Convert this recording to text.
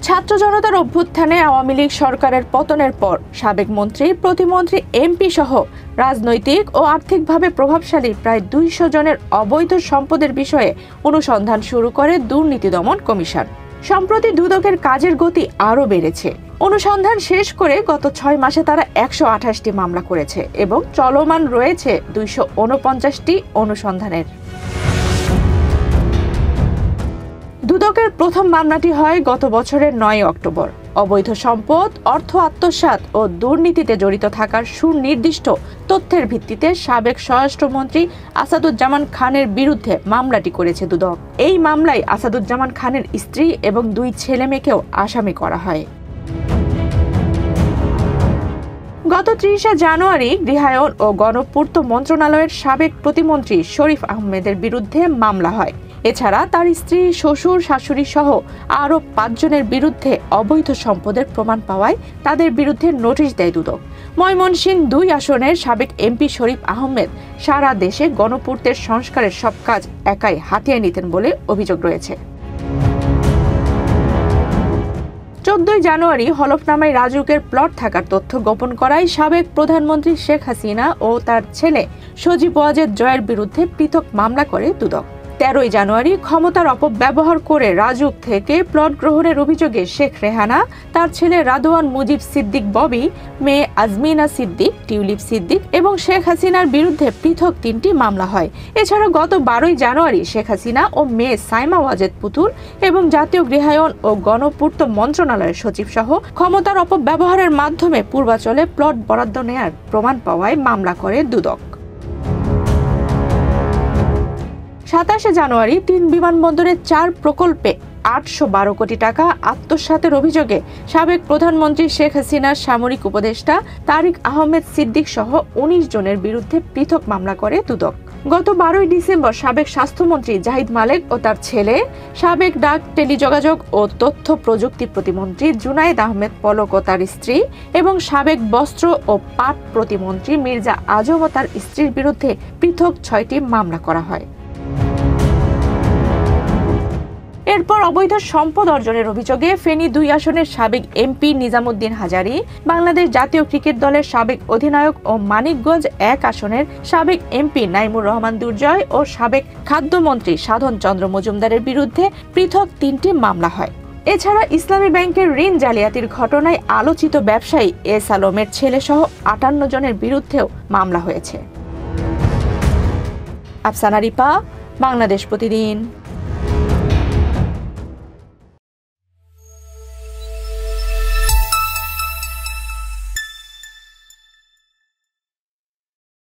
ছাত্র জনতার অভ্যুত্থানে আওয়ামী লীগ সরকারের পতনের পর সাবেক মন্ত্রী, প্রতিমন্ত্রী, এমপি সহ রাজনৈতিক ও আর্থিকভাবে প্রভাবশালী প্রায় ২০০ জনের অবৈধ সম্পদের বিষয়ে অনুসন্ধান শুরু করে দুর্নীতি দমন কমিশন। সম্প্রতি দুদকের কাজের গতি আরও বেড়েছে। অনুসন্ধান শেষ করে গত ৬ মাসে তারা ১২৮টি মামলা করেছে এবং চলমান রয়েছে ২৪৯টি অনুসন্ধানের। দুদকের প্রথম মামলাটি হয় গত বছরের ৯ অক্টোবর। অবৈধ সম্পদ, অর্থ আত্মসাৎ ও দুর্নীতিতে জড়িত থাকার সুনির্দিষ্ট তথ্যের ভিত্তিতে সাবেক স্বরাষ্ট্রমন্ত্রী আসাদুজ্জামান খানের বিরুদ্ধে মামলাটি করেছে দুদক। এই মামলায় আসাদুজ্জামান খানের স্ত্রী এবং ২ ছেলেমেয়েকেও আসামি করা হয়। গত ৩০ জানুয়ারি গৃহায়ন ও গণপূর্ত মন্ত্রণালয়ের সাবেক প্রতিমন্ত্রী শরীফ আহমেদের বিরুদ্ধে মামলা হয়। এছাড়া তার স্ত্রী, শ্বশুর, শাশুড়ি সহ আরও ৫ জনের বিরুদ্ধে অবৈধ সম্পদের প্রমাণ পাওয়ায় তাদের বিরুদ্ধে নোটিশ দেয় দুদক। ময়মনসিংহ ২ আসনের সাবেক এমপি শরীফ আহমেদ সারা দেশে গণপূর্তের সংস্কারের সব কাজ একাই হাতিয়ে নিতেন বলে অভিযোগ রয়েছে। ১৪ জানুয়ারি হলফনামায় রাজউকের প্লট থাকার তথ্য গোপন করায় সাবেক প্রধানমন্ত্রী শেখ হাসিনা ও তার ছেলে সজীব ওয়াজেদ জয়ের বিরুদ্ধে পৃথক মামলা করে দুদক। ১৩ জানুয়ারি ক্ষমতার অপব্যবহার করে রাজউক থেকে প্লট গ্রহণের অভিযোগে শেখ রেহানা, তার ছেলে রাদওয়ান মুজিব সিদ্দিক ববি, মেয়ে আজমিনা সিদ্দিক, টিউলিপ সিদ্দিক এবং শেখ হাসিনার বিরুদ্ধে পৃথক ৩টি মামলা হয়। এছাড়া গত ১২ জানুয়ারি শেখ হাসিনা ও মেয়ে সাইমা ওয়াজেদ পুতুল এবং জাতীয় গৃহায়ন ও গণপূর্ত মন্ত্রণালয়ের সচিব সহ ক্ষমতার অপব্যবহারের মাধ্যমে পূর্বাচলে প্লট বরাদ্দ নেয়ার প্রমাণ পাওয়ায় মামলা করে দুদক। ২৭ জানুয়ারি ৩ বিমানবন্দরের ৪ প্রকল্পে ৮১২ কোটি টাকা আত্মসাতের অভিযোগে সাবেক প্রধানমন্ত্রী শেখ হাসিনার সামরিক উপদেষ্টা তারিক আহমেদ সিদ্দিক সহ ১৯ জনের বিরুদ্ধে পৃথক মামলা করে দুদক। গত ১২ ডিসেম্বর সাবেক স্বাস্থ্যমন্ত্রী জাহিদ মালেক ও তার ছেলে, সাবেক ডাক, টেলিযোগাযোগ ও তথ্য প্রযুক্তি প্রতিমন্ত্রী জুনায়েদ আহমেদ পলক ও তার স্ত্রী এবং সাবেক বস্ত্র ও পাট প্রতিমন্ত্রী মির্জা আজম ও তার স্ত্রীর বিরুদ্ধে পৃথক ৬টি মামলা করা হয়। এরপর অবৈধ সম্পদ অর্জনের অভিযোগে ফেনী ২ আসনের সাবেক এমপি নিজামুদ্দিন হাজারী, বাংলাদেশ জাতীয় ক্রিকেট দলের সাবেক অধিনায়ক ও মানিকগঞ্জ ১ আসনের সাবেক এমপি নাইমুর রহমান দুর্জয় ও সাবেক খাদ্যমন্ত্রী সাধন চন্দ্র মজুমদারের বিরুদ্ধে পৃথক ৩টি মামলা হয়। এছাড়া ইসলামী ব্যাংকের ঋণ জালিয়াতির ঘটনায় আলোচিত ব্যবসায়ী এস আলমের ছেলে সহ ৫৮ জনের বিরুদ্ধেও মামলা হয়েছে। আফসানা রিপা, বাংলাদেশ প্রতিদিন।